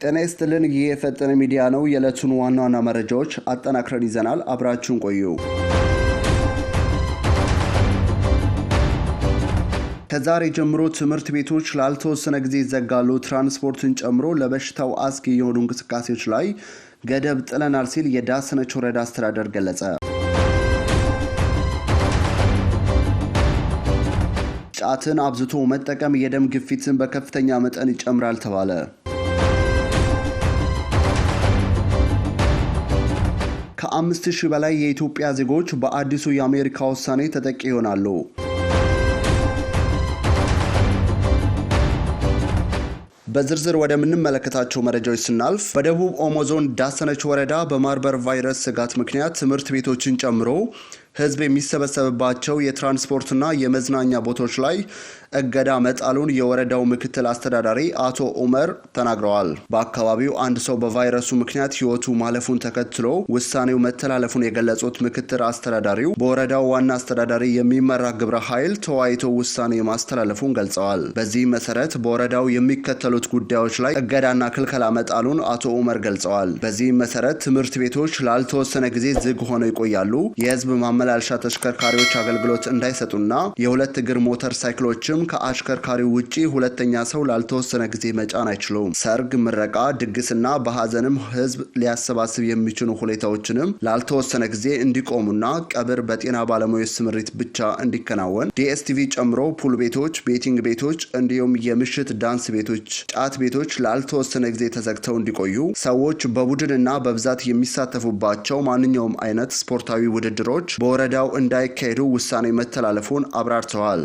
ጤና ይስጥልን የፈጠነ ሚዲያ ነው የዕለቱን ዋና ዋና መረጃዎች አጠናክረን ይዘናል አብራችሁን ቆዩ ከዛሬ ጀምሮ ትምህርት ቤቶች ላልተወሰነ ጊዜ ይዘጋሉ ትራንስፖርትን ጨምሮ ለበሽታው አስጊ የሆኑ እንቅስቃሴዎች ላይ ገደብ ጥለናል ሲል የዳሰነች ወረዳ አስተዳደር ገለጸ ጫትን አብዝቶ መጠቀም የደም ግፊትን በከፍተኛ መጠን ይጨምራል ተባለ ከ5000 በላይ የኢትዮጵያ ዜጎች በአዲሱ የአሜሪካ ውሳኔ ተጠቂ ይሆናሉ በዝርዝር ወደ ምንመለከታቸው መረጃዎች ስናልፍ በደቡብ ኦሞ ዞን ዳሰነች ወረዳ በማርበር ቫይረስ ስጋት ምክንያት ትምህርት ቤቶችን ጨምሮ ህዝብ የሚሰበሰብባቸው የትራንስፖርትና የመዝናኛ ቦታዎች ላይ እገዳ መጣሉን የወረዳው ምክትል አስተዳዳሪ አቶ ኡመር ተናግረዋል። በአካባቢው አንድ ሰው በቫይረሱ ምክንያት ህይወቱ ማለፉን ተከትሎ ውሳኔው መተላለፉን የገለጹት ምክትል አስተዳዳሪው በወረዳው ዋና አስተዳዳሪ የሚመራ ግብረ ኃይል ተወያይቶ ውሳኔ ማስተላለፉን ገልጸዋል። በዚህ መሰረት በወረዳው የሚከተሉት ጉዳዮች ላይ እገዳና ክልከላ መጣሉን አቶ ኡመር ገልጸዋል። በዚህ መሰረት ትምህርት ቤቶች ላልተወሰነ ጊዜ ዝግ ሆነው ይቆያሉ። የህዝብ ማመላለሻ ተሽከርካሪዎች አገልግሎት እንዳይሰጡና የሁለት እግር ሞተር ሳይክሎችም ከአሽከርካሪው ውጪ ሁለተኛ ሰው ላልተወሰነ ጊዜ መጫን አይችሉም። ሰርግ፣ ምረቃ፣ ድግስና በሐዘንም ህዝብ ሊያሰባስብ የሚችሉ ሁኔታዎችንም ላልተወሰነ ጊዜ እንዲቆሙና ቀብር በጤና ባለሙያዎች ስምሪት ብቻ እንዲከናወን ዲኤስቲቪ ጨምሮ ፑል ቤቶች፣ ቤቲንግ ቤቶች እንዲሁም የምሽት ዳንስ ቤቶች፣ ጫት ቤቶች ላልተወሰነ ጊዜ ተዘግተው እንዲቆዩ ሰዎች በቡድንና በብዛት የሚሳተፉባቸው ማንኛውም አይነት ስፖርታዊ ውድድሮች በወረዳው እንዳይካሄዱ ውሳኔ መተላለፉን አብራርተዋል።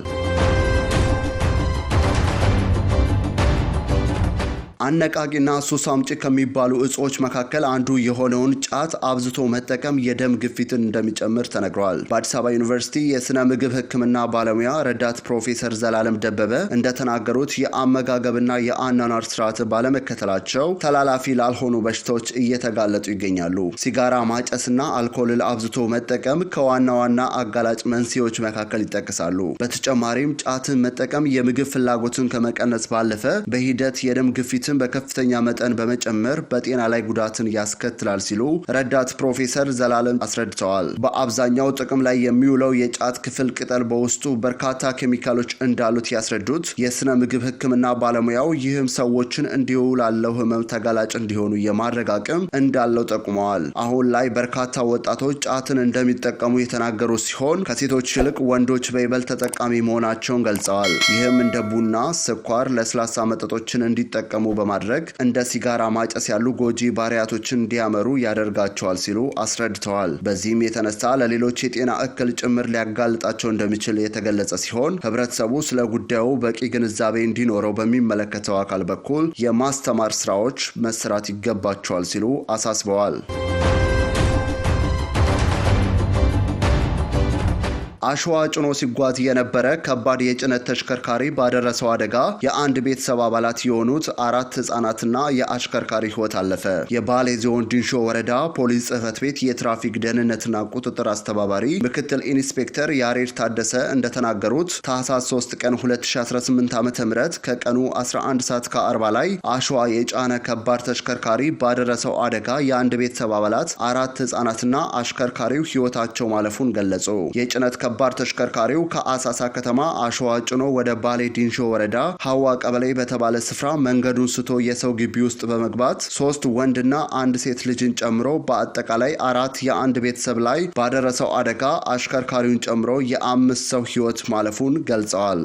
አነቃቂና ሱስ አምጪ ከሚባሉ እጾች መካከል አንዱ የሆነውን ጫት አብዝቶ መጠቀም የደም ግፊትን እንደሚጨምር ተነግሯል። በአዲስ አበባ ዩኒቨርሲቲ የስነ ምግብ ሕክምና ባለሙያ ረዳት ፕሮፌሰር ዘላለም ደበበ እንደተናገሩት የአመጋገብና የአኗኗር ስርዓት ባለመከተላቸው ተላላፊ ላልሆኑ በሽታዎች እየተጋለጡ ይገኛሉ። ሲጋራ ማጨስና አልኮል አብዝቶ መጠቀም ከዋና ዋና አጋላጭ መንስኤዎች መካከል ይጠቀሳሉ። በተጨማሪም ጫትን መጠቀም የምግብ ፍላጎትን ከመቀነስ ባለፈ በሂደት የደም ግፊት በከፍተኛ መጠን በመጨመር በጤና ላይ ጉዳትን ያስከትላል ሲሉ ረዳት ፕሮፌሰር ዘላለም አስረድተዋል። በአብዛኛው ጥቅም ላይ የሚውለው የጫት ክፍል ቅጠል በውስጡ በርካታ ኬሚካሎች እንዳሉት ያስረዱት የስነ ምግብ ሕክምና ባለሙያው ይህም ሰዎችን እንዲሁ ላለው ህመም ተጋላጭ እንዲሆኑ የማድረግ አቅም እንዳለው ጠቁመዋል። አሁን ላይ በርካታ ወጣቶች ጫትን እንደሚጠቀሙ የተናገሩ ሲሆን ከሴቶች ይልቅ ወንዶች በይበልጥ ተጠቃሚ መሆናቸውን ገልጸዋል። ይህም እንደ ቡና፣ ስኳር፣ ለስላሳ መጠጦችን እንዲጠቀሙ በማድረግ እንደ ሲጋራ ማጨስ ያሉ ጎጂ ባህሪያቶችን እንዲያመሩ ያደርጋቸዋል ሲሉ አስረድተዋል። በዚህም የተነሳ ለሌሎች የጤና እክል ጭምር ሊያጋልጣቸው እንደሚችል የተገለጸ ሲሆን ህብረተሰቡ ስለ ጉዳዩ በቂ ግንዛቤ እንዲኖረው በሚመለከተው አካል በኩል የማስተማር ስራዎች መስራት ይገባቸዋል ሲሉ አሳስበዋል። አሸዋ ጭኖ ሲጓዝ የነበረ ከባድ የጭነት ተሽከርካሪ ባደረሰው አደጋ የአንድ ቤተሰብ አባላት የሆኑት 4 ህጻናትና የአሽከርካሪ ህይወት አለፈ። የባሌ ዞን ዲንሾ ወረዳ ፖሊስ ጽህፈት ቤት የትራፊክ ደህንነትና ቁጥጥር አስተባባሪ ምክትል ኢንስፔክተር ያሬድ ታደሰ እንደተናገሩት ታህሳስ 3 ቀን 2018 ዓ.ም ከቀኑ 11:40 ላይ አሸዋ የጫነ ከባድ ተሽከርካሪ ባደረሰው አደጋ የአንድ ቤተሰብ አባላት 4 ህጻናትና አሽከርካሪው ህይወታቸው ማለፉን ገለጹ። የጭነት ከባድ ተሽከርካሪው ከአሳሳ ከተማ አሸዋ ጭኖ ወደ ባሌ ዲንሾ ወረዳ ሐዋ ቀበሌ በተባለ ስፍራ መንገዱን ስቶ የሰው ግቢ ውስጥ በመግባት 3 ወንድና 1 ሴት ልጅን ጨምሮ በአጠቃላይ 4 የአንድ ቤተሰብ ላይ ባደረሰው አደጋ አሽከርካሪውን ጨምሮ የ5 ሰው ህይወት ማለፉን ገልጸዋል።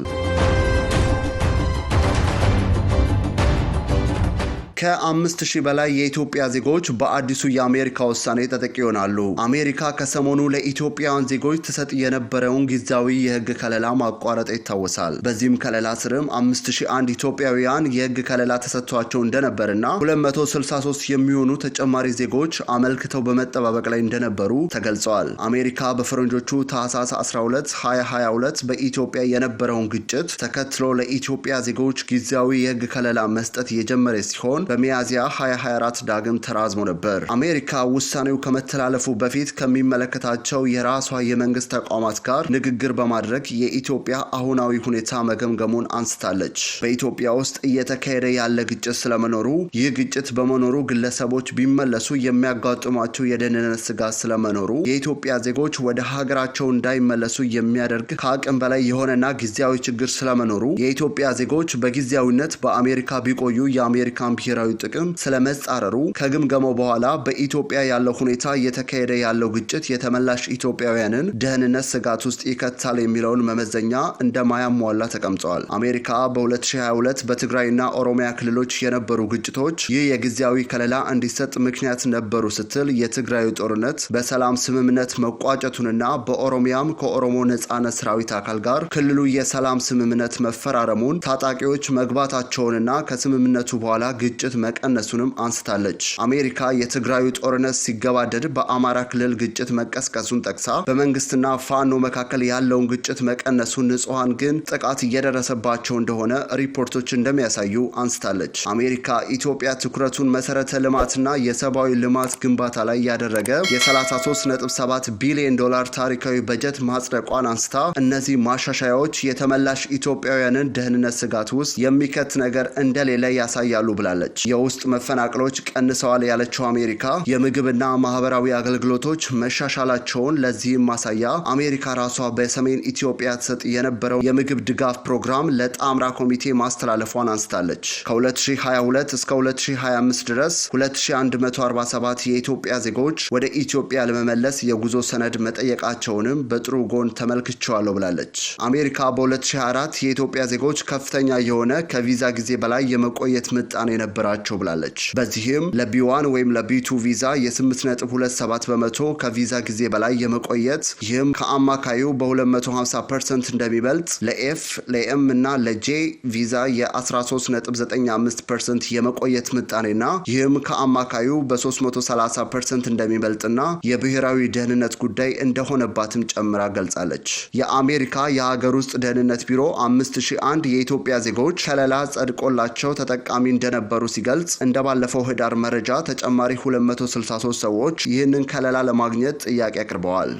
ከ5000 በላይ የኢትዮጵያ ዜጎች በአዲሱ የአሜሪካ ውሳኔ ተጠቂ ይሆናሉ። አሜሪካ ከሰሞኑ ለኢትዮጵያውያን ዜጎች ተሰጥ የነበረውን ጊዜያዊ የህግ ከለላ ማቋረጥ ይታወሳል። በዚህም ከለላ ስርም 5001 ኢትዮጵያውያን የህግ ከለላ ተሰጥቷቸው እንደነበርና 263 የሚሆኑ ተጨማሪ ዜጎች አመልክተው በመጠባበቅ ላይ እንደነበሩ ተገልጿል። አሜሪካ በፈረንጆቹ ታህሳስ 12 2022 በኢትዮጵያ የነበረውን ግጭት ተከትሎ ለኢትዮጵያ ዜጎች ጊዜያዊ የህግ ከለላ መስጠት የጀመረ ሲሆን በሚያዝያ 2024 ዳግም ተራዝሞ ነበር። አሜሪካ ውሳኔው ከመተላለፉ በፊት ከሚመለከታቸው የራሷ የመንግስት ተቋማት ጋር ንግግር በማድረግ የኢትዮጵያ አሁናዊ ሁኔታ መገምገሙን አንስታለች። በኢትዮጵያ ውስጥ እየተካሄደ ያለ ግጭት ስለመኖሩ፣ ይህ ግጭት በመኖሩ ግለሰቦች ቢመለሱ የሚያጋጥሟቸው የደህንነት ስጋት ስለመኖሩ፣ የኢትዮጵያ ዜጎች ወደ ሀገራቸው እንዳይመለሱ የሚያደርግ ከአቅም በላይ የሆነና ጊዜያዊ ችግር ስለመኖሩ፣ የኢትዮጵያ ዜጎች በጊዜያዊነት በአሜሪካ ቢቆዩ የአሜሪካን ብሔራዊ ጥቅም ስለመጻረሩ፣ ከግምገማው በኋላ በኢትዮጵያ ያለው ሁኔታ እየተካሄደ ያለው ግጭት የተመላሽ ኢትዮጵያውያንን ደህንነት ስጋት ውስጥ ይከታል የሚለውን መመዘኛ እንደማያሟላ ተቀምጠዋል። አሜሪካ በ2022 በትግራይና ኦሮሚያ ክልሎች የነበሩ ግጭቶች ይህ የጊዜያዊ ከለላ እንዲሰጥ ምክንያት ነበሩ ስትል የትግራዩ ጦርነት በሰላም ስምምነት መቋጨቱንና በኦሮሚያም ከኦሮሞ ነጻነት ሰራዊት አካል ጋር ክልሉ የሰላም ስምምነት መፈራረሙን ታጣቂዎች መግባታቸውንና ከስምምነቱ በኋላ ግጭት መቀነሱንም አንስታለች። አሜሪካ የትግራዩ ጦርነት ሲገባደድ በአማራ ክልል ግጭት መቀስቀሱን ጠቅሳ በመንግስትና ፋኖ መካከል ያለውን ግጭት መቀነሱን፣ ንጹሃን ግን ጥቃት እየደረሰባቸው እንደሆነ ሪፖርቶች እንደሚያሳዩ አንስታለች። አሜሪካ ኢትዮጵያ ትኩረቱን መሰረተ ልማትና የሰብአዊ ልማት ግንባታ ላይ ያደረገ የ33.7 ቢሊዮን ዶላር ታሪካዊ በጀት ማጽደቋን አንስታ እነዚህ ማሻሻያዎች የተመላሽ ኢትዮጵያውያንን ደህንነት ስጋት ውስጥ የሚከት ነገር እንደሌለ ያሳያሉ ብላለች። የውስጥ መፈናቀሎች ቀንሰዋል ያለችው አሜሪካ የምግብና ማህበራዊ አገልግሎቶች መሻሻላቸውን፣ ለዚህም ማሳያ አሜሪካ ራሷ በሰሜን ኢትዮጵያ ተሰጥ የነበረው የምግብ ድጋፍ ፕሮግራም ለጣምራ ኮሚቴ ማስተላለፏን አንስታለች። ከ2022 እስከ 2025 ድረስ 2147 የኢትዮጵያ ዜጎች ወደ ኢትዮጵያ ለመመለስ የጉዞ ሰነድ መጠየቃቸውንም በጥሩ ጎን ተመልክቻለሁ ብላለች። አሜሪካ በ2024 የኢትዮጵያ ዜጎች ከፍተኛ የሆነ ከቪዛ ጊዜ በላይ የመቆየት ምጣኔ ነበራቸው ብላለች። በዚህም ለቢ1 ወይም ለቢ2 ቪዛ የ8.27 በመቶ ከቪዛ ጊዜ በላይ የመቆየት፣ ይህም ከአማካዩ በ250% እንደሚበልጥ፣ ለኤፍ ለኤም እና ለጄ ቪዛ የ13.95% የመቆየት ምጣኔና ይህም ከአማካዩ በ330% እንደሚበልጥና የብሔራዊ ደህንነት ጉዳይ እንደሆነባትም ጨምራ ገልጻለች። የአሜሪካ የሀገር ውስጥ ደህንነት ቢሮ 5001 የኢትዮጵያ ዜጎች ከለላ ጸድቆላቸው ተጠቃሚ እንደነበሩ ሲገልጽ እንደባለፈው ህዳር መረጃ ተጨማሪ 263 ሰዎች ይህንን ከለላ ለማግኘት ጥያቄ አቅርበዋል።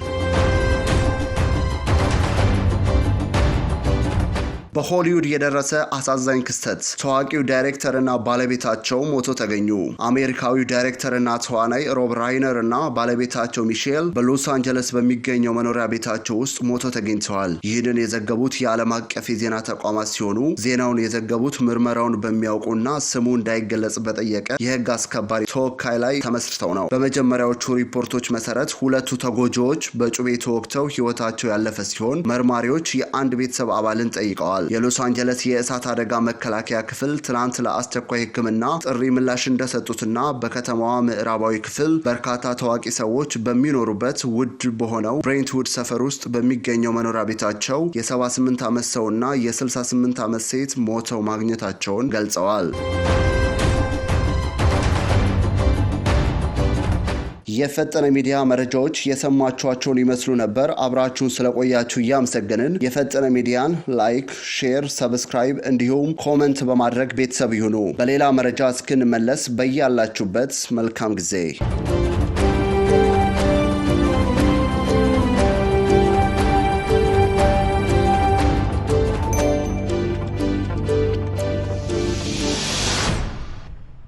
በሆሊውድ የደረሰ አሳዛኝ ክስተት። ታዋቂው ዳይሬክተርና ባለቤታቸው ሞቶ ተገኙ። አሜሪካዊው ዳይሬክተርና ተዋናይ ሮብ ራይነር እና ባለቤታቸው ሚሼል በሎስ አንጀለስ በሚገኘው መኖሪያ ቤታቸው ውስጥ ሞቶ ተገኝተዋል። ይህንን የዘገቡት የዓለም አቀፍ የዜና ተቋማት ሲሆኑ ዜናውን የዘገቡት ምርመራውን በሚያውቁና ስሙ እንዳይገለጽ በጠየቀ የህግ አስከባሪ ተወካይ ላይ ተመስርተው ነው። በመጀመሪያዎቹ ሪፖርቶች መሰረት ሁለቱ ተጎጂዎች በጩቤ ተወግተው ህይወታቸው ያለፈ ሲሆን መርማሪዎች የአንድ ቤተሰብ አባልን ጠይቀዋል። የሎስ አንጀለስ የእሳት አደጋ መከላከያ ክፍል ትናንት ለአስቸኳይ ሕክምና ጥሪ ምላሽ እንደሰጡትና በከተማዋ ምዕራባዊ ክፍል በርካታ ታዋቂ ሰዎች በሚኖሩበት ውድ በሆነው ብሬንትውድ ሰፈር ውስጥ በሚገኘው መኖሪያ ቤታቸው የ78 ዓመት ሰውና የ68 ዓመት ሴት ሞተው ማግኘታቸውን ገልጸዋል። የፈጠነ ሚዲያ መረጃዎች የሰማችኋቸውን ይመስሉ ነበር። አብራችሁን ስለቆያችሁ እያመሰገንን የፈጠነ ሚዲያን ላይክ፣ ሼር፣ ሰብስክራይብ እንዲሁም ኮመንት በማድረግ ቤተሰብ ይሁኑ። በሌላ መረጃ እስክንመለስ በያላችሁበት መልካም ጊዜ